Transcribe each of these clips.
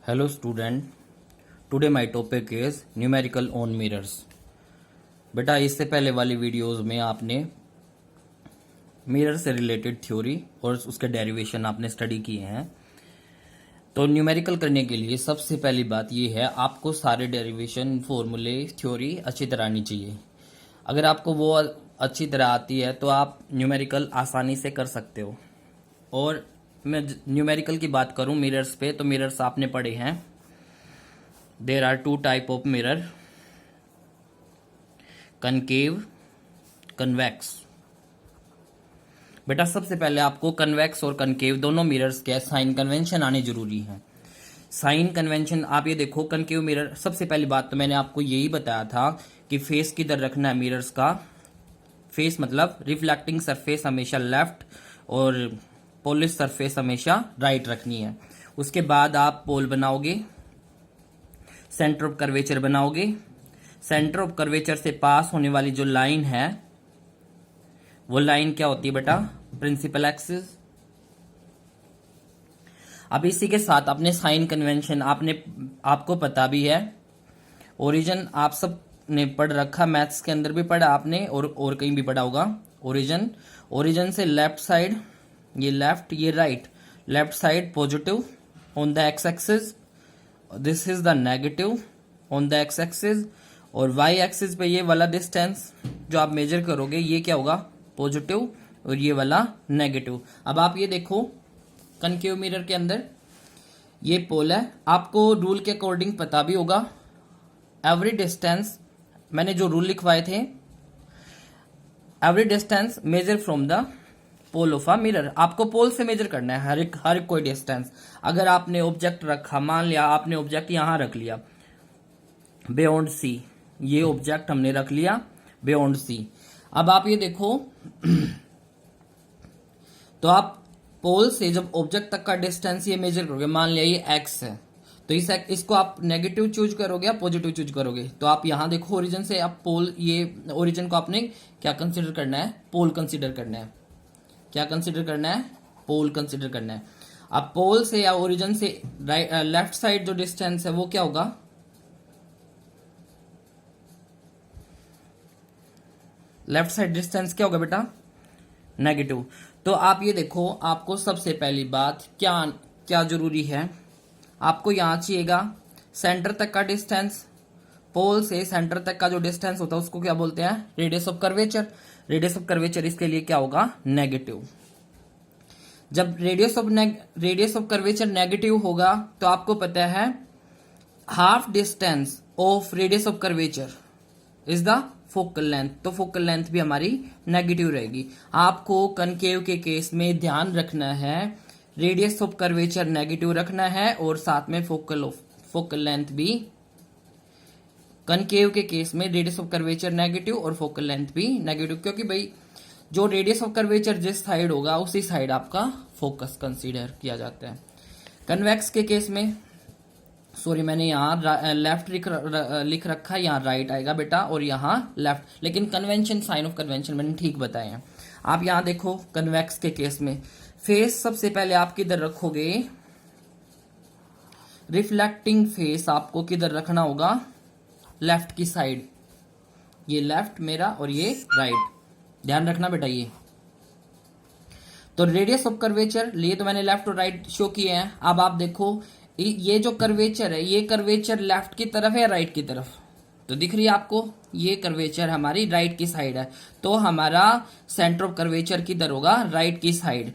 Hello student, today my topic is numerical on mirrors। बेटा इससे पहले वाली वीडियोस में आपने मिरर से रिलेटेड थ्योरी और उसके डेरिवेशन आपने स्टडी किए हैं। तो न्यूमेरिकल करने के लिए सबसे पहली बात यह है, आपको सारे डेरिवेशन फॉर्मूले थ्योरी अच्छी तरह आनी चाहिए। अगर आपको वो अच्छी तरह आती है तो आप न्यूमेरिकल आसानी से कर सकते हो। और मैं न्यूमेरिकल की बात करूं मिरर्स पे, तो मिरर्स आपने पढ़े हैं। There are two type of mirror, concave, convex. बेटा सबसे पहले आपको कन्वेक्स और कनकेव दोनों मिरर्स के साइन कन्वेंशन आने जरूरी है। साइन कन्वेंशन आप ये देखो, कनकेव मिरर, सबसे पहली बात तो मैंने आपको यही बताया था कि फेस किधर रखना है मिरर्स का। फेस मतलब रिफ्लेक्टिंग सरफेस हमेशा लेफ्ट और पॉलिश सरफेस हमेशा राइट रखनी है। उसके बाद आप पोल बनाओगे, सेंटर ऑफ कर्वेचर बनाओगे। सेंटर ऑफ कर्वेचर से पास होने वाली जो लाइन है वो लाइन क्या होती है बेटा? Principal axis. अब इसी के साथ अपने साइन कन्वेंशन आपको पता भी है। ओरिजिन आप सब ने पढ़ रखा, मैथ्स के अंदर भी पढ़ा आपने और कहीं भी पढ़ा होगा। ओरिजिन से लेफ्ट साइड, ये लेफ्ट ये right, left side positive on the x axis, this is the negative on the x axis, और वाई एक्सिस पे ये वाला डिस्टेंस जो आप मेजर करोगे ये क्या होगा? पॉजिटिव, और ये वाला नेगेटिव। अब आप ये देखो कनकेव मिरर के अंदर ये पोल है, आपको रूल के अकॉर्डिंग पता भी होगा। एवरी डिस्टेंस, मैंने जो रूल लिखवाए थे, every distance measure from the pole of a mirror. आपको पोल से मेजर करना है हर एक कोई डिस्टेंस। अगर आपने ऑब्जेक्ट रखा, मान लिया आपने ऑब्जेक्ट यहां रख लिया बियॉन्ड सी, ये ऑब्जेक्ट हमने रख लिया बियॉन्ड सी। अब आप ये देखो तो आप पोल से जब ऑब्जेक्ट तक का डिस्टेंस ये मेजर करोगे, मान लिया ये एक्स है, तो इसको आप नेगेटिव चूज करोगे या पॉजिटिव चूज करोगे? तो आप यहां देखो ओरिजिन से आप पोल, ये ओरिजिन को आपने क्या कंसिडर करना है? पोल कंसिडर करना है। क्या कंसिडर करना है? पोल कंसिडर करना है। अब पोल से या ओरिजिन से लेफ्ट साइड जो डिस्टेंस है वो क्या होगा? लेफ्ट साइड डिस्टेंस क्या होगा बेटा? नेगेटिव। तो आप ये देखो, आपको सबसे पहली बात क्या जरूरी है, आपको यहां चाहिएगा सेंटर तक का डिस्टेंस। पोल से सेंटर तक का जो डिस्टेंस होता है उसको क्या बोलते हैं? Radius of curvature. Radius of curvature इसके लिए क्या होगा? नेगेटिव। जब रेडियस ऑफ कर्वेचर नेगेटिव होगा तो आपको पता है half distance of radius of curvature is the focal length. तो फोकल लेंथ भी हमारी नेगेटिव रहेगी। आपको कनकेव के केस में ध्यान रखना है, रेडियस ऑफ कर्वेचर नेगेटिव रखना है और साथ में फोकल लेंथ भी। कनकेव के केस में रेडियस ऑफ कर्वेचर नेगेटिव और फोकल लेंथ भी नेगेटिव, क्योंकि भाई जो रेडियस ऑफ कर्वेचर जिस साइड होगा उसी साइड आपका फोकस कंसीडर किया जाता है। कन्वेक्स के केस में, सॉरी मैंने यहाँ लेफ्ट लिख रखा है, यहाँ राइट आएगा बेटा और यहाँ लेफ्ट, लेकिन कन्वेंशन, साइन ऑफ कन्वेंशन मैंने ठीक बताए हैं। आप यहाँ देखो कन्वेक्स के केस में फेस सबसे पहले आप किधर रखोगे? रिफ्लेक्टिंग फेस आपको किधर रखना होगा? लेफ्ट की साइड। ये लेफ्ट मेरा और ये राइट, ध्यान रखना बेटा। ये तो रेडियस ऑफ कर्वेचर लिए तो मैंने लेफ्ट और राइट शो किए हैं। अब आप देखो ये जो कर्वेचर है, ये कर्वेचर लेफ्ट की तरफ है या राइट की तरफ? तो दिख रही है आपको, ये कर्वेचर हमारी राइट की साइड है, तो हमारा सेंटर ऑफ कर्वेचर किधर होगा? राइट की साइड।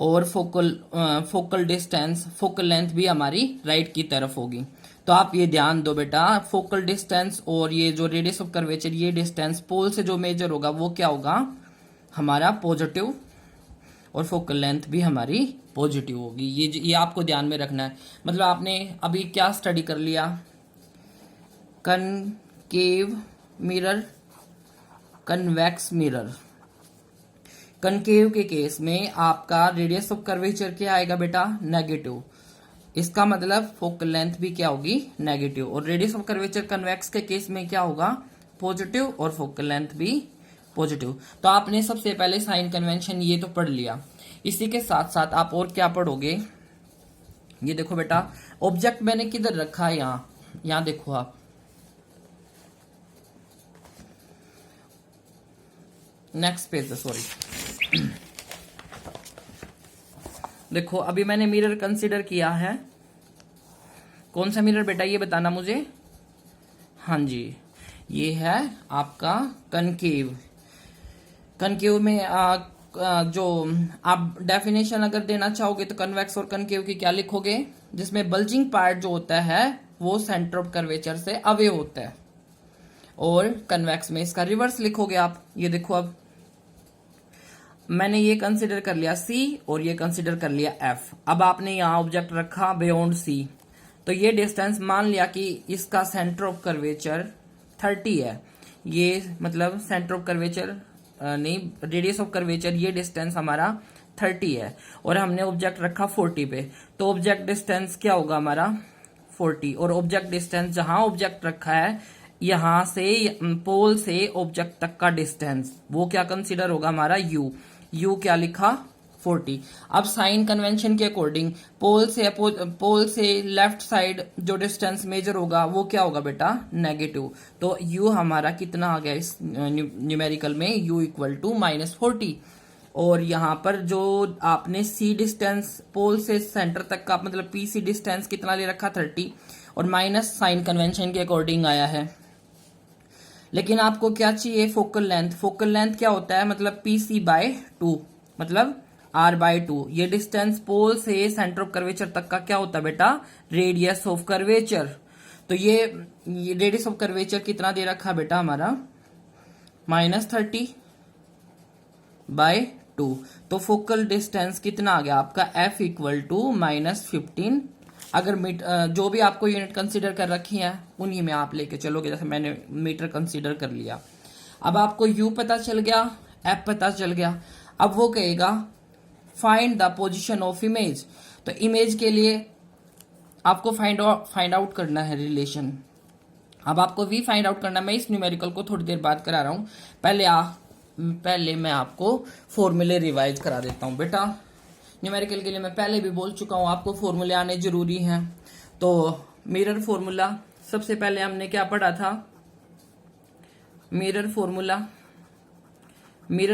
और फोकल डिस्टेंस, फोकल लेंथ भी हमारी राइट की तरफ होगी। तो आप ये ध्यान दो बेटा, फोकल डिस्टेंस और ये जो रेडियस ऑफ कर्वेचर, ये डिस्टेंस पोल से जो मेजर होगा वो क्या होगा? हमारा पॉजिटिव, और फोकल लेंथ भी हमारी पॉजिटिव होगी। ये आपको ध्यान में रखना है। मतलब आपने अभी क्या स्टडी कर लिया? Concave mirror, convex mirror. Concave के केस में आपका रेडियस ऑफ कर्वेचर क्या आएगा बेटा? नेगेटिव। इसका मतलब फोकल लेंथ भी क्या होगी? नेगेटिव। और रेडियस ऑफ कर्वेचर कन्वेक्स के केस में क्या होगा? पॉजिटिव, और फोकल लेंथ भी पॉजिटिव। तो आपने सबसे पहले साइन कन्वेंशन ये तो पढ़ लिया। इसी के साथ साथ आप और क्या पढ़ोगे? ये देखो बेटा, ऑब्जेक्ट मैंने किधर रखा है, यहाँ देखो आप, नेक्स्ट पेज, सॉरी। देखो अभी मैंने मिरर कंसीडर किया है। कौन सा मिरर बेटा, ये बताना मुझे। हाँ जी, ये है आपका कनकेव। कनकेव में जो आप डेफिनेशन अगर देना चाहोगे तो कन्वेक्स और कनकेव की क्या लिखोगे, जिसमें बल्जिंग पार्ट जो होता है वो सेंटर ऑफ कर्वेचर से अवे होता है, और कन्वेक्स में इसका रिवर्स लिखोगे आप। ये देखो अब मैंने ये कंसिडर कर लिया C और ये कंसिडर कर लिया F। अब आपने यहाँ ऑब्जेक्ट रखा बियॉन्ड C, तो ये डिस्टेंस मान लिया कि इसका सेंटर ऑफ कर्वेचर 30 है। ये मतलब सेंटर ऑफ कर्वेचर नहीं, रेडियस ऑफ कर्वेचर, ये डिस्टेंस हमारा 30 है और हमने ऑब्जेक्ट रखा 40 पे, तो ऑब्जेक्ट डिस्टेंस क्या होगा हमारा 40। और ऑब्जेक्ट डिस्टेंस जहां ऑब्जेक्ट रखा है यहां से पोल से ऑब्जेक्ट तक का डिस्टेंस वो क्या कंसीडर होगा हमारा U क्या लिखा 40। अब साइन कन्वेंशन के अकॉर्डिंग पोल से लेफ्ट साइड जो डिस्टेंस मेजर होगा वो क्या होगा बेटा नेगेटिव। तो U हमारा कितना आ गया इस न्यूमेरिकल में, U इक्वल टू -40। और यहां पर जो आपने C डिस्टेंस पोल से सेंटर तक का मतलब PC डिस्टेंस कितना ले रखा 30, और माइनस साइन कन्वेंशन के अकॉर्डिंग आया है। लेकिन आपको क्या चाहिए फोकल लेंथ। फोकल लेंथ क्या होता है मतलब PC/2 मतलब R/2। ये डिस्टेंस पोल से सेंटर ऑफ कर्वेचर तक का क्या होता है बेटा रेडियस ऑफ कर्वेचर। तो ये रेडियस ऑफ कर्वेचर कितना दे रखा बेटा हमारा -30/2। तो फोकल डिस्टेंस कितना आ गया आपका F इक्वल टू -15। अगर जो भी आपको यूनिट कंसीडर कर रखी है उन्हीं में आप लेके चलोगे, जैसे मैंने मीटर कंसीडर कर लिया। अब आपको U पता चल गया, F पता चल गया। अब वो कहेगा find the position of image. तो इमेज के लिए आपको फाइंड आउट करना है रिलेशन। अब आपको V फाइंड आउट करना है। मैं इस न्यूमेरिकल को थोड़ी देर बाद करा रहा हूं, पहले मैं आपको फॉर्मूले रिवाइज करा देता हूं बेटा। न्यूमेरिकल के लिए मैं पहले भी बोल चुका हूं आपको फॉर्मूले आने जरूरी हैं। तो मिरर फॉर्मूला सबसे पहले हमने क्या पढ़ा था, मिरर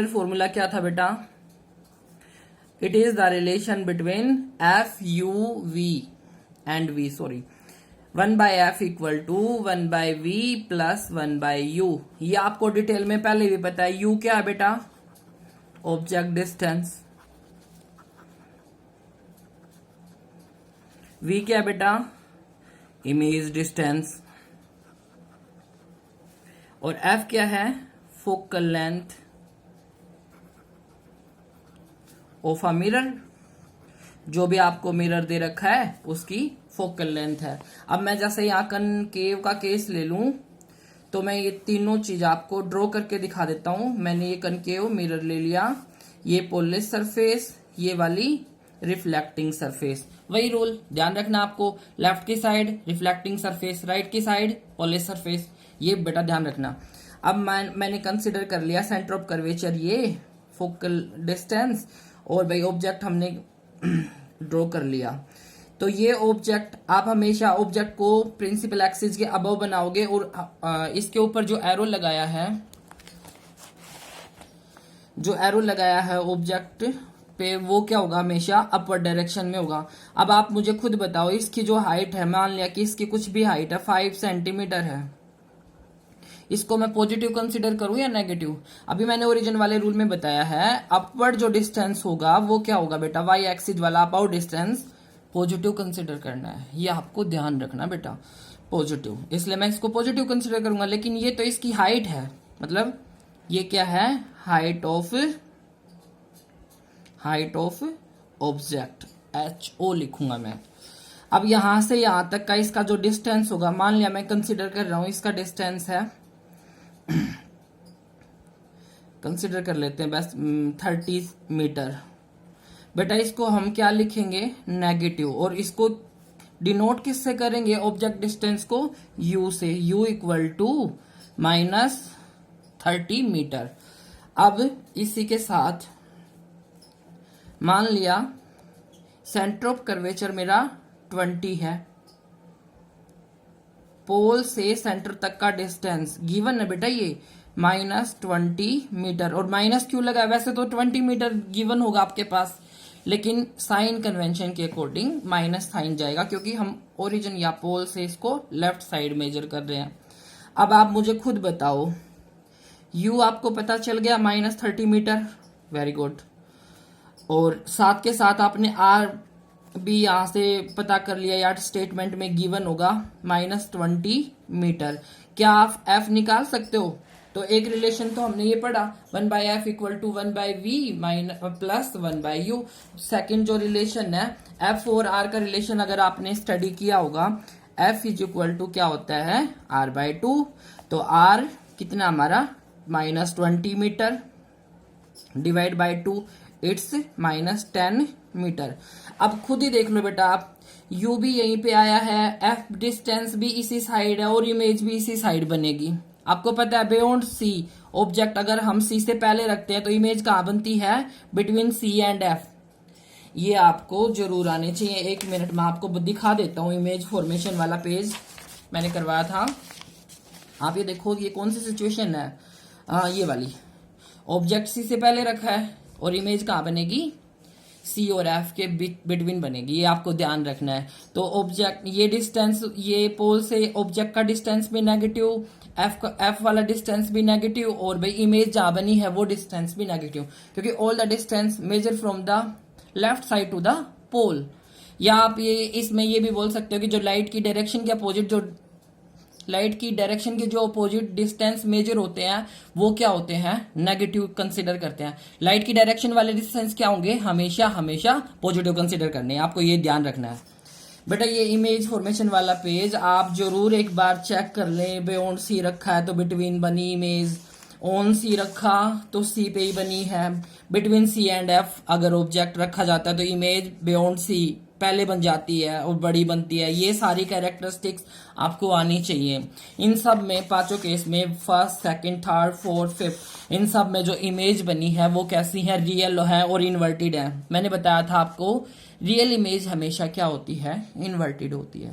फॉर्मूला क्या था बेटा, it is the relation between FUV and V, sorry 1/F equal to 1/V plus 1/U। ये आपको डिटेल में पहले भी पता है। U क्या है बेटा ऑब्जेक्ट डिस्टेंस, V क्या है बेटा इमेज डिस्टेंस, और F क्या है focal length of a mirror. जो भी आपको मिरर दे रखा है उसकी फोकल लेंथ है। अब मैं जैसे यहाँ कनकेव का केस ले लूं तो मैं ये तीनों चीज आपको ड्रॉ करके दिखा देता हूं। मैंने ये कनकेव मिरर ले लिया, ये पोलस सरफेस, ये वाली रिफ्लेक्टिंग सरफेस। वही रूल ध्यान रखना आपको, लेफ्ट की साइड रिफ्लेक्टिंग सरफेस, राइट की साइड पोलस सरफेस, ये बेटा ध्यान रखना। अब मैंने कंसिडर कर लिया सेंटर ऑफ कर्वेचर ये फोकल डिस्टेंस, और भाई ऑब्जेक्ट हमने ड्रॉ कर लिया। तो ये ऑब्जेक्ट आप हमेशा ऑब्जेक्ट को प्रिंसिपल एक्सिस के अबव बनाओगे, और इसके ऊपर जो एरो लगाया है ऑब्जेक्ट पे वो क्या होगा हमेशा अपवर्ड डायरेक्शन में होगा। अब आप मुझे खुद बताओ इसकी जो हाइट है, मान लिया कि इसकी कुछ भी हाइट है 5 सेंटीमीटर है, इसको मैं पॉजिटिव कंसीडर करूं या नेगेटिव। अभी मैंने ओरिजिन वाले रूल में बताया है अपवर्ड जो डिस्टेंस होगा वो क्या होगा बेटा वाई एक्सिस वाला अबाउट डिस्टेंस पॉजिटिव कंसीडर करना है। ये आपको ध्यान रखना बेटा पॉजिटिव, इसलिए मैं इसको पॉजिटिव कंसीडर करूंगा। लेकिन ये तो इसकी हाइट है, मतलब ये क्या है हाइट ऑफ ऑब्जेक्ट HO लिखूंगा मैं। अब यहां से यहां तक का इसका जो डिस्टेंस होगा, मान लिया मैं कंसीडर कर रहा हूं इसका डिस्टेंस है कंसीडर कर लेते हैं बस 30 मीटर। बेटा इसको हम क्या लिखेंगे नेगेटिव, और इसको डिनोट किससे करेंगे ऑब्जेक्ट डिस्टेंस को U से, U इक्वल टू -30 मीटर। अब इसी के साथ मान लिया सेंटर ऑफ कर्वेचर मेरा 20 है, पोल से सेंटर तक का डिस्टेंस गिवन है बेटा ये -20 मीटर। और माइनस क्यों लगा? वैसे तो 20 मीटर गिवन होगा आपके पास, लेकिन साइन कन्वेंशन के अकॉर्डिंग माइनस साइन जाएगा, क्योंकि हम ओरिजिन या पोल से इसको लेफ्ट साइड मेजर कर रहे हैं। अब आप मुझे खुद बताओ, u आपको पता चल गया -30 मीटर, वेरी गुड। और साथ के साथ आपने r भी यहां से पता कर लिया, यार स्टेटमेंट में गिवन होगा -20 मीटर। क्या आप f निकाल सकते हो? तो एक रिलेशन तो हमने ये पढ़ा 1/f equal to 1/v plus 1/u। Second जो रिलेशन है f और r का रिलेशन, अगर आपने स्टडी किया होगा, f इज इक्वल टू क्या होता है r/2। तो r कितना हमारा -20 metre divide by 2, it's -10 metre. अब खुद ही देख लो बेटा आप, u भी यहीं पे आया है, f डिस्टेंस भी इसी साइड है और इमेज भी इसी साइड बनेगी। आपको पता है बियॉन्ड c ऑब्जेक्ट अगर हम c से पहले रखते हैं तो इमेज कहाँ बनती है? Between c and f। ये आपको जरूर आने चाहिए। एक मिनट में आपको दिखा देता हूँ इमेज फॉर्मेशन वाला पेज मैंने करवाया था। आप ये देखो, ये कौन सी सिचुएशन है? ये वाली, ऑब्जेक्ट c से पहले रखा है और इमेज कहाँ बनेगी? c और f के बिटवीन बनेगी। ये आपको ध्यान रखना है। तो ऑब्जेक्ट ये डिस्टेंस, ये पोल से ऑब्जेक्ट का डिस्टेंस भी नेगेटिव, f वाला डिस्टेंस भी नेगेटिव, और भाई इमेज जहां बनी है वो डिस्टेंस भी नेगेटिव, क्योंकि all the distance measure from the left side to the pole. या आप ये इसमें ये भी बोल सकते हो कि जो लाइट की डायरेक्शन के अपोजिट, जो लाइट की डायरेक्शन के जो अपोजिट डिस्टेंस मेजर होते हैं वो क्या होते हैं? नेगेटिव कंसीडर करते हैं। लाइट की डायरेक्शन वाले डिस्टेंस क्या होंगे? हमेशा हमेशा पॉजिटिव कंसीडर करने हैं। आपको ये ध्यान रखना है बेटा। ये इमेज फॉर्मेशन वाला पेज आप जरूर एक बार चेक कर लें। बियॉन्ड सी रखा है तो बिटवीन बनी इमेज, ऑन सी रखा तो सी पे ही बनी है, बिटवीन सी एंड एफ अगर ऑब्जेक्ट रखा जाता है तो इमेज बियॉन्ड सी पहले बन जाती है और बड़ी बनती है। ये सारी कैरेक्टरिस्टिक्स आपको आनी चाहिए। इन सब में पांचों केस में, first, second, third, fourth, fifth, इन सब में जो इमेज बनी है वो कैसी है? रियल है और इन्वर्टेड है। मैंने बताया था आपको, रियल इमेज हमेशा क्या होती है? इन्वर्टेड होती है।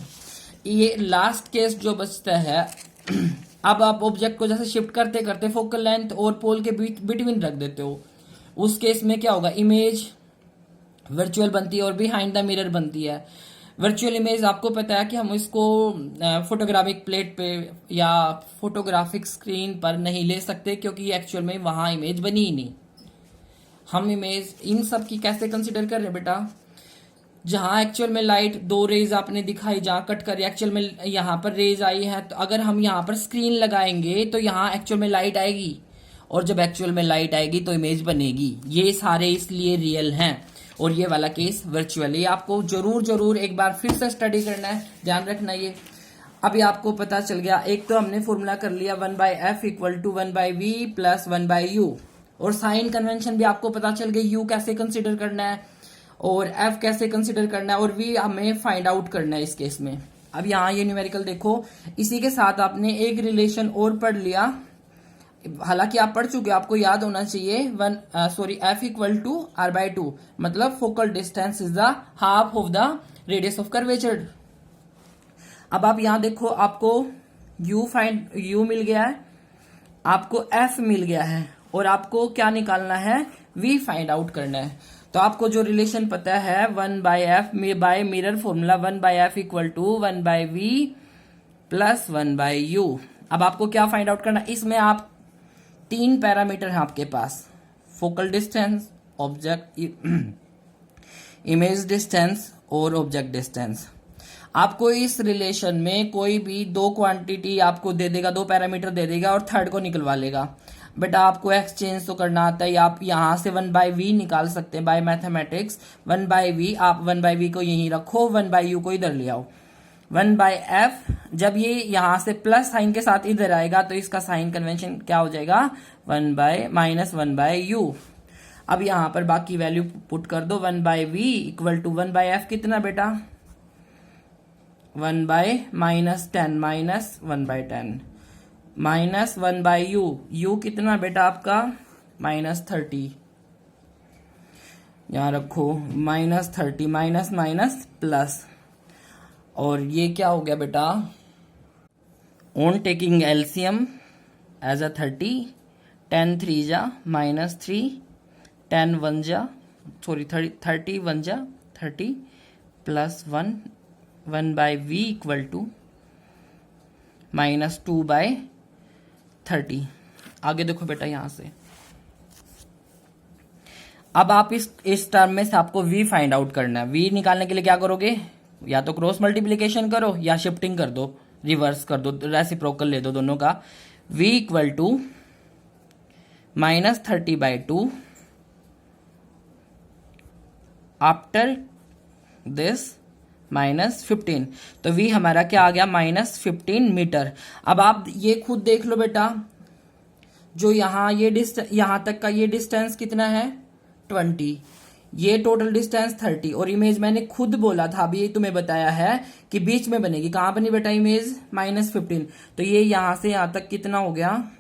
ये लास्ट केस जो बचता है, अब आप ऑब्जेक्ट को जैसे शिफ्ट करते करते फोकल लेंथ और पोल के बीच बिटवीन रख देते हो, उस केस में क्या होगा? इमेज वर्चुअल बनती है और बिहाइंड द मिरर बनती है। वर्चुअल इमेज आपको पता है कि हम इसको फोटोग्राफिक प्लेट पे या फोटोग्राफिक स्क्रीन पर नहीं ले सकते, क्योंकि एक्चुअल में वहां इमेज बनी ही नहीं। हम इमेज इन सब की कैसे कंसिडर कर रहे हैं बेटा? जहां एक्चुअल में लाइट, दो रेज आपने दिखाई, जहां कट कर एक्चुअल में यहाँ पर रेज आई है, तो अगर हम यहाँ पर स्क्रीन लगाएंगे तो यहाँ एक्चुअल में लाइट आएगी, और जब एक्चुअल में लाइट आएगी तो इमेज बनेगी। ये सारे इसलिए रियल हैं और ये वाला केस वर्चुअल। ये आपको जरूर जरूर एक बार फिर से स्टडी करना है, ध्यान रखना। ये अभी आपको पता चल गया। एक तो हमने फॉर्मूला कर लिया 1/f equal to 1/v plus 1/u, और साइन कन्वेंशन भी आपको पता चल गया। u कैसे कंसिडर करना है और f कैसे कंसिडर करना है, और v हमें फाइंड आउट करना है इस केस में। अब यहाँ ये न्यूमेरिकल देखो, इसी के साथ आपने एक रिलेशन और पढ़ लिया, हालांकि आप पढ़ चुके, आपको याद होना चाहिए। f इक्वल टू r/2, मतलब focal distance is the half of the radius of curvature. अब आप यहां देखो, आपको u मिल गया है, आपको f मिल गया है, और आपको क्या निकालना है? v फाइंड आउट करना है। तो आपको जो रिलेशन पता है 1/f by mirror formula 1/f equal to 1/v plus 1/u। अब आपको क्या फाइंड आउट करना? इसमें आप 3 पैरामीटर हैं आपके पास, focal distance, object image distance और ऑब्जेक्ट डिस्टेंस। आपको इस रिलेशन में कोई भी दो क्वांटिटी आपको दे देगा, दो पैरामीटर दे देगा और थर्ड को निकलवा लेगा। बेटा आपको एक्सचेंज तो करना आता है। आप यहां से 1/v निकाल सकते हैं बाय मैथमेटिक्स। 1/v, आप 1/v को यहीं रखो, 1/u को इधर ले आओ। 1/f, जब ये यहां से प्लस साइन के साथ इधर आएगा तो इसका साइन कन्वेंशन क्या हो जाएगा? 1/-1/u। अब यहां पर बाकी वैल्यू पुट कर दो। 1/v इक्वल टू 1/f कितना बेटा? 1/-10 माइनस 1/10 माइनस 1/u। u कितना बेटा आपका? -30। यहां रखो -30, माइनस माइनस प्लस, और ये क्या हो गया बेटा? On taking LCM as a 30, 10 3 जा -3, 10 1 जा सॉरी 30 1 जा 30 plus 1 1 by v equal to -2 by 30। आगे देखो बेटा यहां से, अब आप इस टर्म में से आपको v फाइंड आउट करना है। v निकालने के लिए क्या करोगे, या तो क्रॉस मल्टीप्लीकेशन करो या शिफ्टिंग कर दो, रिवर्स कर दो, रेसिप्रोकल ले दो दोनों का। v equal to -30/2 after this -15, तो v हमारा क्या आ गया -15 मीटर। अब आप ये खुद देख लो बेटा, जो यहां यहां तक का ये डिस्टेंस कितना है 20, ये टोटल डिस्टेंस 30, और इमेज मैंने खुद बोला था, अभी तुम्हें बताया है कि बीच में बनेगी। कहां बनी बेटा इमेज -15, तो ये यहां से यहां तक कितना हो गया,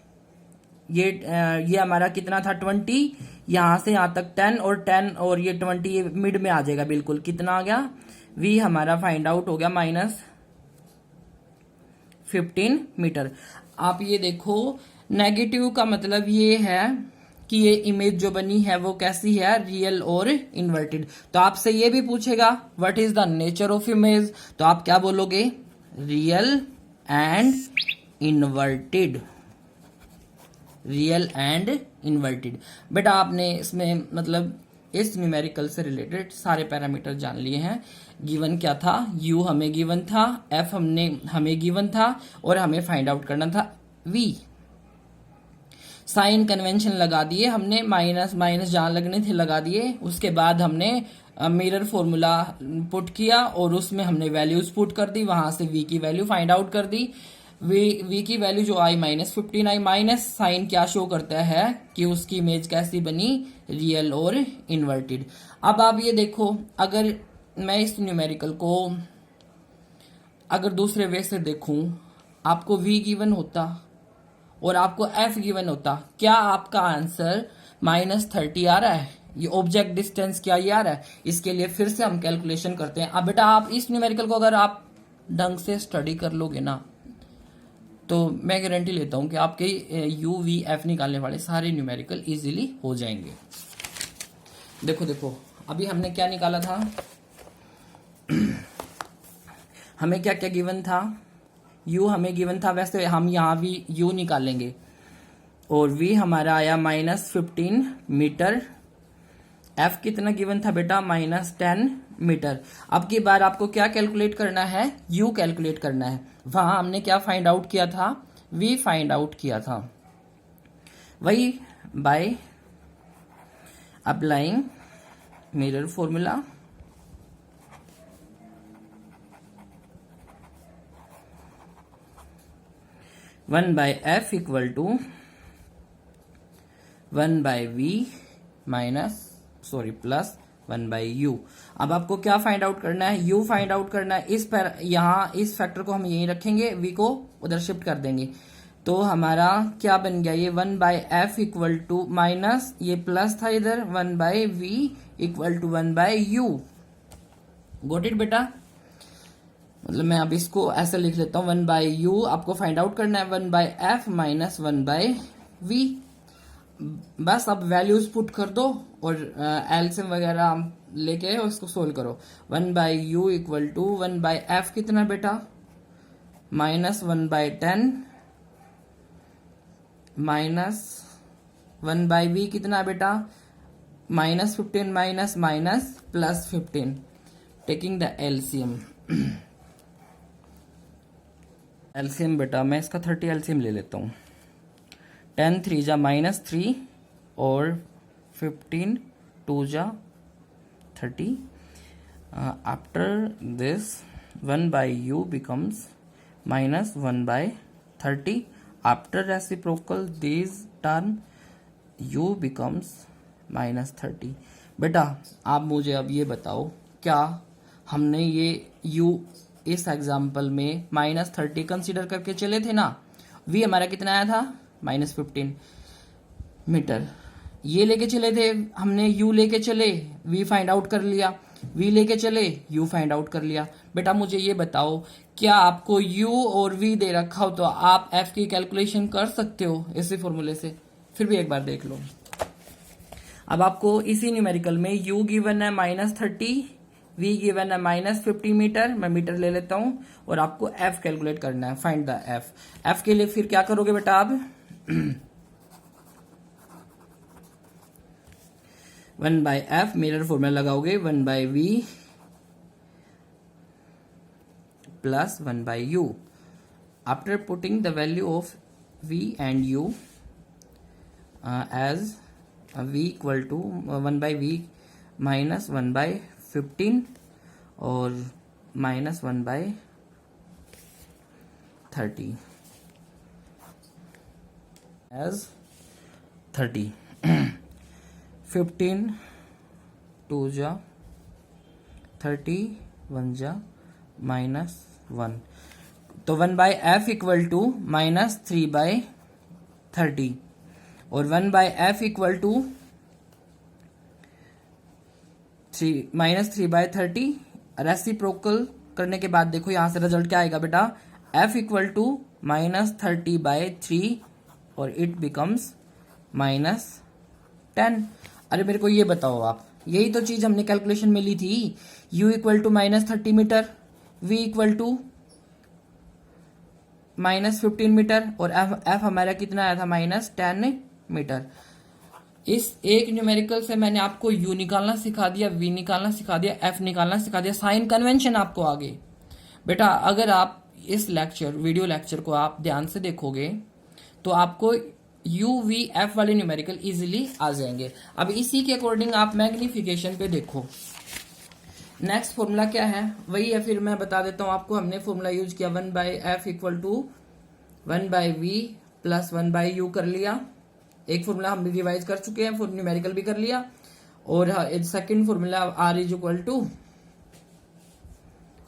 ये हमारा कितना था 20, यहां से यहां तक 10 और 10 और ये 20 ये मिड में आ जाएगा बिल्कुल। कितना आ गया, v हमारा फाइंड आउट हो गया -15 मीटर। आप ये देखो, नेगेटिव का मतलब ये है कि ये इमेज जो बनी है वो कैसी है, रियल और इन्वर्टेड। तो आपसे ये भी पूछेगा what is the nature of image, तो आप क्या बोलोगे, real and inverted, real and inverted. बेटा आपने इसमें मतलब इस न्यूमेरिकल से रिलेटेड सारे पैरामीटर जान लिए हैं। गिवन क्या था, u हमें गिवन था, f हमें गिवन था, और हमें फाइंड आउट करना था v। साइन कन्वेंशन लगा दिए हमने, माइनस माइनस जहां लगने थे लगा दिए। उसके बाद हमने मिरर फॉर्मूला पुट किया और उसमें हमने वैल्यूज पुट कर दी, वहां से v की वैल्यू फाइंड आउट कर दी। v की वैल्यू जो आई -15 आई, माइनस साइन क्या शो करता है कि उसकी इमेज कैसी बनी, रियल और इन्वर्टेड। अब आप ये देखो, अगर मैं इस न्यूमेरिकल को अगर दूसरे वे से देखूं, आपको v गिवन होता और आपको f गिवन होता, क्या आपका आंसर -30 आ रहा है, ये ऑब्जेक्ट डिस्टेंस क्या ये आ रहा है। इसके लिए फिर से हम कैलकुलेशन करते हैं। अब बेटा आप इस न्यूमेरिकल को अगर आप ढंग से स्टडी कर लोगे ना, तो मैं गारंटी लेता हूं कि आपके u v f निकालने वाले सारे न्यूमेरिकल इजीली हो जाएंगे। देखो देखो अभी हमने क्या निकाला था, हमें क्या क्या गिवन था, u हमें गिवन था, वैसे हम यहाँ भी u निकालेंगे, और v हमारा आया -15 मीटर। f कितना गिवन था बेटा, -10 मीटर। अब की बार आपको क्या कैलकुलेट करना है, u कैलकुलेट करना है। वहां हमने क्या फाइंड आउट किया था, v फाइंड आउट किया था। वही by applying mirror formula, one by F equal to 1 by v plus 1 by u। अब आपको क्या फाइंड आउट करना है, u फाइंड आउट करना है। यहाँ इस फैक्टर को हम यहीं रखेंगे, v को उधर शिफ्ट कर देंगे, तो हमारा क्या बन गया, ये 1 by F equal to minus, ये प्लस था इधर, 1 by v equal to 1 by u। Got it बेटा, मतलब मैं अब इसको ऐसे लिख लेता हूं, 1 बाय u आपको फाइंड आउट करना है, 1 by F minus 1 by v। बस अब वैल्यूज पुट कर दो और एलसीएम वगैरह लेके उसको सोल्व करो। 1 by u equal to 1 by F कितना बेटा, -1 बाय 10 माइनस 1 बाय v कितना बेटा, -15 minus minus plus 15, taking the LCM. LCM बेटा मैं इसका 30 एलसीएम ले लेता हूँ, 10 3 जा -3 और 15 2 जा 30। After this 1 by u becomes -1 by 30। After reciprocal this term u becomes -30। बेटा आप मुझे अब ये बताओ, क्या हमने ये u इस एग्जाम्पल में -30 कंसीडर करके चले थे ना, v हमारा कितना आया था -15 मीटर, ये लेके चले थे हमने, u लेके चले, v फाइंड आउट कर लिया, v लेके चले, u फाइंड आउट कर लिया। बेटा मुझे ये बताओ क्या आपको u और v दे रखा हो तो आप f की कैलकुलेशन कर सकते हो इसी फॉर्मूले से, फिर भी एक बार देख लो। अब आपको इसी न्यूमेरिकल में u गिवन है -30, v गिवन है -50 मीटर, मैं मीटर ले लेता हूं, और आपको f कैलकुलेट करना है, फाइंड द f के लिए फिर क्या करोगे बेटा आप 1/f मिरर फॉर्मूला लगाओगे, 1/v plus 1/u. After putting the value of v and u as v equal to 1/v minus 1/15 और minus 1/30 as 30 15 2 जा 30 1 जा -1, तो 1/f इक्वल टू -3/30 और 1/f इक्वल टू -3/30। रेसिप्रोकल करने के बाद देखो यहां से रिजल्ट क्या आएगा बेटा, f इक्वल टू -30/3 और इट बिकम्स -10। अरे मेरे को ये बताओ आप, यही तो चीज हमने कैलकुलेशन में ली थी, u equal to -30 metre, v equal to -15 metre और f हमारा कितना आया था -10 मीटर। इस एक न्यूमेरिकल से मैंने आपको u निकालना सिखा दिया, v निकालना सिखा दिया, f निकालना सिखा दिया, साइन कन्वेंशन आपको आगे। बेटा अगर आप इस वीडियो लेक्चर को आप ध्यान से देखोगे तो आपको u v f वाले न्यूमेरिकल इजीली आ जाएंगे। अब इसी के अकॉर्डिंग आप मैग्निफिकेशन पे देखो, नेक्स्ट फॉर्मूला क्या है, वही है, फिर मैं बता देता हूं आपको। हमने फॉर्मूला यूज किया 1/f equal to 1/v plus 1/u कर लिया, एक फॉर्मूला हम भी रिवाइज कर चुके हैं, न्यूमेरिकल भी कर लिया, और second formula r is equal to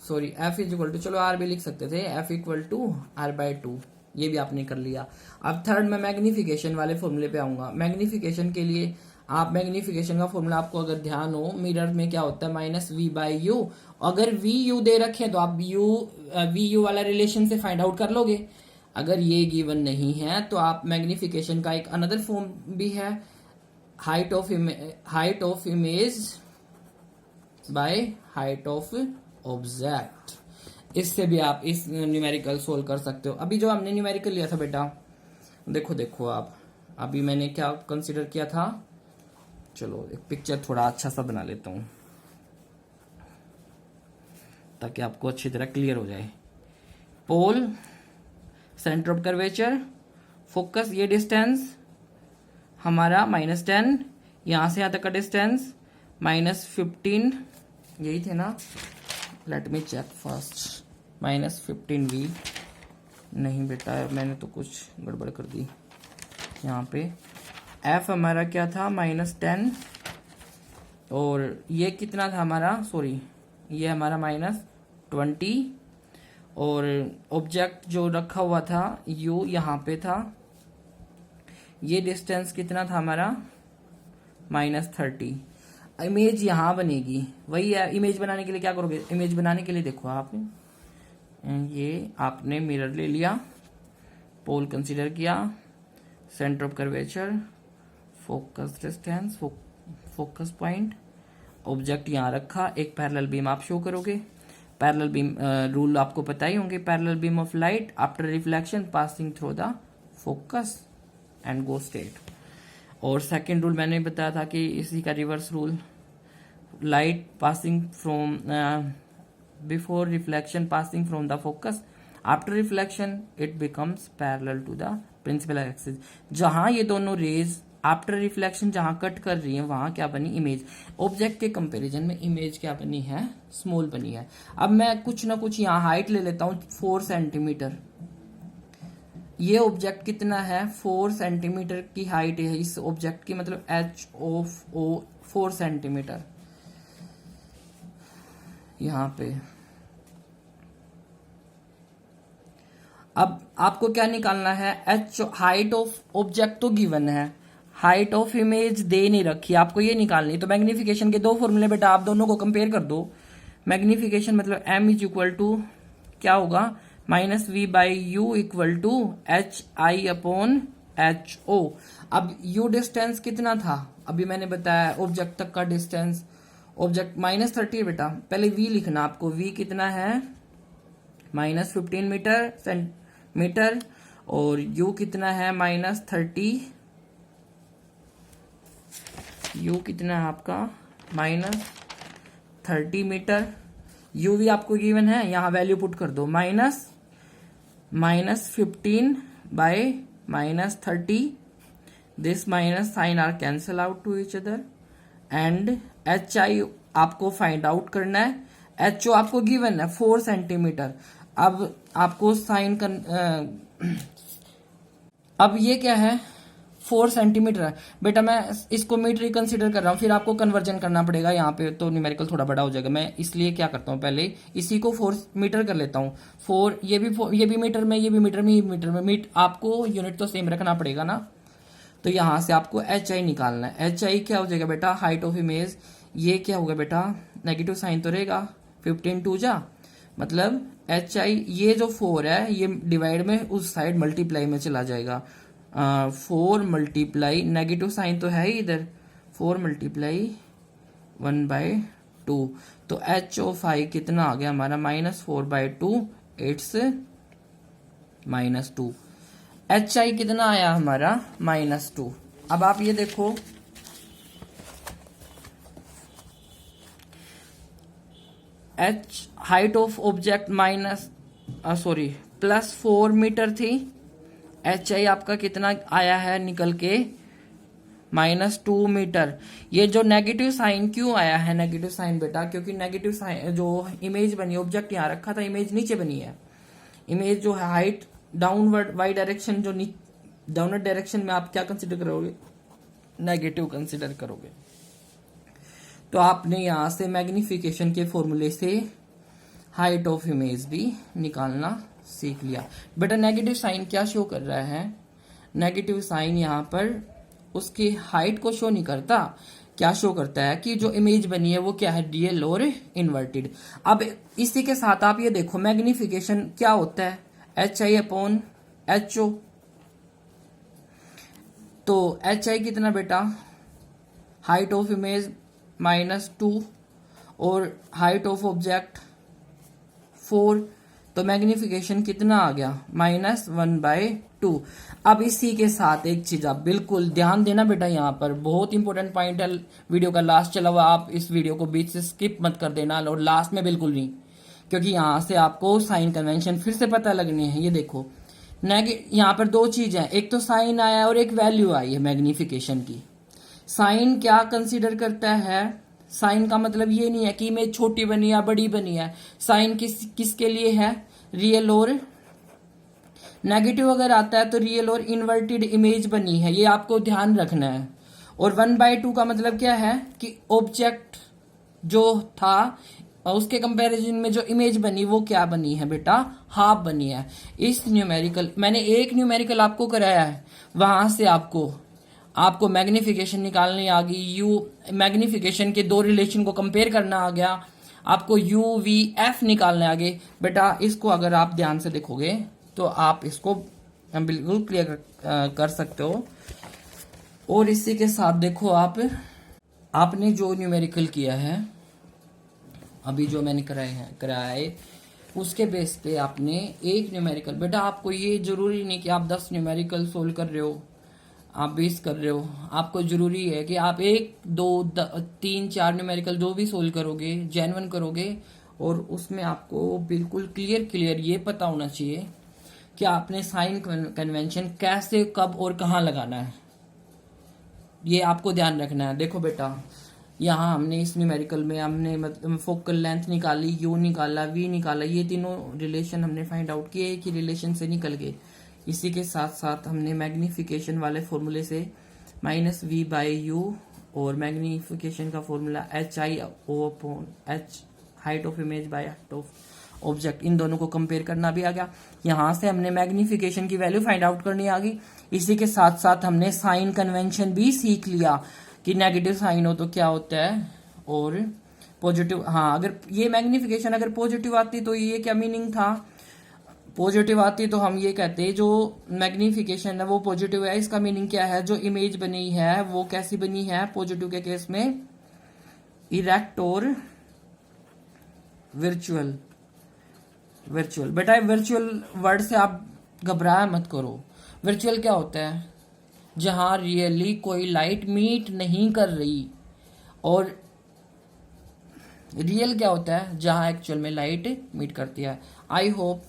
f is equal to, चलो r भी लिख सकते थे, f इक्वल टू r/2, ये भी आपने कर लिया। अब थर्ड मैं मैग्निफिकेशन वाले फॉर्मूले पे आऊंगा। मैग्निफिकेशन के लिए आप मैग्निफिकेशन का फॉर्मूला आपको अगर ध्यान हो, मिरर में क्या होता है -v/u, अगर vu दे रखे तो आप vu वाला रिलेशन से फाइंड आउट कर लोगे। अगर ये गिवन नहीं है तो आप मैग्निफिकेशन का एक अनदर फॉर्म भी है, height of image by height of object, इससे भी आप इस न्यूमेरिकल सोल्व कर सकते हो। अभी जो हमने न्यूमेरिकल लिया था बेटा, देखो आप, अभी मैंने क्या कंसीडर किया था, चलो एक पिक्चर थोड़ा अच्छा सा बना लेता हूं ताकि आपको अच्छी तरह क्लियर हो जाए। पोल, सेंटर ऑफ कर्वेचर, फोकस, ये डिस्टेंस हमारा -10, यहां से यहां तक का डिस्टेंस -15, यही थे ना, let me check first, -15v, नहीं बेटा मैंने तो कुछ गड़बड़ कर दी यहाँ पे। f हमारा क्या था -10, और ये कितना था हमारा, ये हमारा -20, और ऑब्जेक्ट जो रखा हुआ था u यहाँ पे था, ये डिस्टेंस कितना था हमारा -30। इमेज यहाँ बनेगी, वही है, इमेज बनाने के लिए क्या करोगे, इमेज बनाने के लिए देखो आप, ये आपने मिरर ले लिया, पोल कंसीडर किया, centre of curvature, focus distance, focus point, object यहाँ रखा, एक पैरेलल बीम आप शो करोगे। पैरेलल बीम रूल आपको पता ही होंगे, parallel beam of light after reflection passing through the focus and go straight. और सेकंड रूल मैंने बताया था कि इसी का reverse rule, light passing from before reflection passing from the focus, after reflection it becomes parallel to the principal axis. जहां ये दोनों रेज आफ्टर रिफ्लेक्शन जहां कट कर रही है वहां क्या बनी, इमेज। ऑब्जेक्ट के कंपैरिजन में इमेज क्या बनी है, स्मॉल बनी है। अब मैं कुछ ना कुछ यहाँ हाइट ले लेता हूं, 4 सेंटीमीटर। ये ऑब्जेक्ट कितना है, 4 सेंटीमीटर की हाइट है इस ऑब्जेक्ट की, मतलब HO 4 सेंटीमीटर यहां पे। अब आपको क्या निकालना है, हाइट ऑफ ऑब्जेक्ट तो गिवन है, हाइट ऑफ इमेज दे नहीं रखी, आपको ये निकालनी। तो मैग्निफिकेशन के दो फॉर्मूले बेटा, आप दोनों को कंपेयर कर दो। मैग्निफिकेशन मतलब m इज इक्वल टू क्या होगा, minus V by U equal to H I upon H O. अब यू डिस्टेंस कितना था, अभी मैंने बताया ऑब्जेक्ट तक का डिस्टेंस, ऑब्जेक्ट -30 है बेटा, पहले वी लिखना आपको, वी कितना है -15 मीटर सेंटीमीटर, और यू कितना है -30, यू कितना है आपका -30 मीटर। यू भी आपको गिवन है, यहां वैल्यू पुट कर दो, -15 by -30, this minus sign are cancel out to each other, and H I आपको फाइंड आउट करना है, एच ओ आपको गिवन है 4 सेंटीमीटर। अब आपको साइन अब ये क्या है 4 सेंटीमीटर है बेटा, मैं इसको मीटर ही कंसिडर कर रहा हूँ, फिर आपको कन्वर्जन करना पड़ेगा यहाँ पे, तो न्यूमेरिकल थोड़ा बड़ा हो जाएगा। मैं इसलिए क्या करता हूँ, पहले इसी को 4 मीटर कर लेता हूँ, 4 ये भी मीटर में, ये भी मीटर में, ये भी मीटर में, आपको यूनिट तो सेम रखना पड़ेगा ना। तो यहां से आपको एच आई निकालना है, एच आई क्या हो जाएगा बेटा, हाइट ऑफ इमेज, ये क्या होगा बेटा, नेगेटिव साइन तो रहेगा, 15 टू जा, मतलब एच आई, ये जो 4 है ये डिवाइड में उस साइड मल्टीप्लाई में चला जाएगा, 4 मल्टीप्लाई, नेगेटिव साइन तो है ही इधर, 4 मल्टीप्लाई 1/2, तो एच ऑफ आई कितना आ गया हमारा -4/2, इट्स -2। एच आई कितना आया हमारा -2। अब आप ये देखो, H height of object +4 metre थी, एच आई आपका कितना आया है निकल के -2 मीटर। ये जो नेगेटिव साइन क्यों आया है, नेगेटिव साइन बेटा, क्योंकि नेगेटिव साइन जो इमेज बनी, ऑब्जेक्ट यहां रखा था, इमेज नीचे बनी है, इमेज जो है हाइट डाउनवर्ड वाई डायरेक्शन, जो डाउनवर्ड डायरेक्शन में आप क्या कंसिडर करोगे, नेगेटिव कंसिडर करोगे। तो आपने यहां से मैग्निफिकेशन के फॉर्मूले से हाइट ऑफ इमेज भी निकालना सीख लिया बेटा। नेगेटिव साइन क्या शो कर रहा है, नेगेटिव साइन यहां पर उसकी हाइट को शो नहीं करता, क्या शो करता है कि जो इमेज बनी है वो क्या है, रियल और इन्वर्टेड। अब इसी के साथ आप ये देखो, मैग्निफिकेशन क्या होता है, H I upon H O. तो एच आई कितना बेटा, हाइट ऑफ इमेज -2 और हाइट ऑफ ऑब्जेक्ट 4, तो मैग्निफिकेशन कितना आ गया -1/2। अब इसी के साथ एक चीज आप बिल्कुल ध्यान देना बेटा, यहाँ पर बहुत इंपॉर्टेंट पॉइंट है, वीडियो का लास्ट चला हुआ, आप इस वीडियो को बीच से स्किप मत कर देना, और लास्ट में बिल्कुल नहीं, क्योंकि यहां से आपको साइन कन्वेंशन फिर से पता लगनी है। ये देखो यहाँ पर 2 चीज है, एक तो साइन आया और एक वैल्यू आई है मैग्निफिकेशन की। साइन क्या कंसीडर करता है, साइन का मतलब ये नहीं है कि इमेज छोटी बनी या बड़ी बनी है, साइन किसके लिए है, रियल और नेगेटिव अगर आता है तो रियल और इन्वर्टेड इमेज बनी है, ये आपको ध्यान रखना है। और 1/2 का मतलब क्या है कि ऑब्जेक्ट जो था उसके कंपैरिजन में जो इमेज बनी वो क्या बनी है बेटा, हाफ बनी है। इस न्यूमेरिकल, मैंने एक न्यूमेरिकल आपको कराया है, वहां से आपको मैग्निफिकेशन निकालनी आ गई, यू मैग्निफिकेशन के 2 रिलेशन को कंपेयर करना आ गया, आपको यू वी एफ निकालने आ गए बेटा। इसको अगर आप ध्यान से देखोगे तो आप इसको बिल्कुल क्लियर कर सकते हो। और इसी के साथ देखो, आपने जो न्यूमेरिकल किया है अभी, जो मैंने कराया है उसके बेस पे आपने एक न्यूमेरिकल, बेटा आपको ये जरूरी नहीं कि आप 10 न्यूमेरिकल सोल्व कर रहे हो, आप 20 कर रहे हो, आपको जरूरी है कि आप 1 2 3 4 न्यूमेरिकल जो भी सोल्व करोगे जेन्युइन करोगे, और उसमें आपको बिल्कुल क्लियर ये पता होना चाहिए कि आपने साइन कन्वेंशन कैसे, कब और कहाँ लगाना है, ये आपको ध्यान रखना है। देखो बेटा, यहाँ हमने इस न्यूमेरिकल में हमने मतलब फोकल लेंथ निकाली, यू निकाला, वी निकाला, ये तीनों रिलेशन हमने फाइंड आउट किए, एक ही रिलेशन से निकल गए। इसी के साथ साथ हमने मैग्निफिकेशन वाले फॉर्मूले से -v/u और मैग्निफिकेशन का formula HI/H height of image by height of object, इन दोनों को कंपेयर करना भी आ गया। यहां से हमने मैग्निफिकेशन की वैल्यू फाइंड आउट करनी आ गई। इसी के साथ साथ हमने साइन कन्वेंशन भी सीख लिया कि नेगेटिव साइन हो तो क्या होता है और पॉजिटिव, हाँ अगर ये मैग्निफिकेशन अगर पॉजिटिव आती तो ये क्या मीनिंग था, पॉजिटिव आती तो हम ये कहते जो मैग्निफिकेशन है वो पॉजिटिव है, इसका मीनिंग क्या है, जो इमेज बनी है वो कैसी बनी है पॉजिटिव के केस में, इरेक्ट और वर्चुअल। वर्चुअल बेटा वर्चुअल वर्ड से आप घबराया मत करो। वर्चुअल क्या होता है, जहां रियली कोई लाइट मीट नहीं कर रही, और रियल क्या होता है जहां एक्चुअल में लाइट मीट करती है। आई होप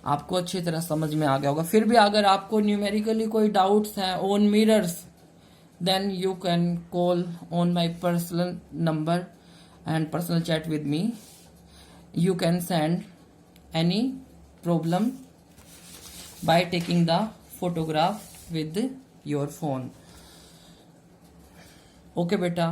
आपको अच्छी तरह समझ में आ गया होगा। फिर भी अगर आपको न्यूमेरिकली कोई डाउट्स हैं on mirrors, then you can call on my personal number and personal chat with me. You can send any problem by taking the photograph with your phone. Okay बेटा,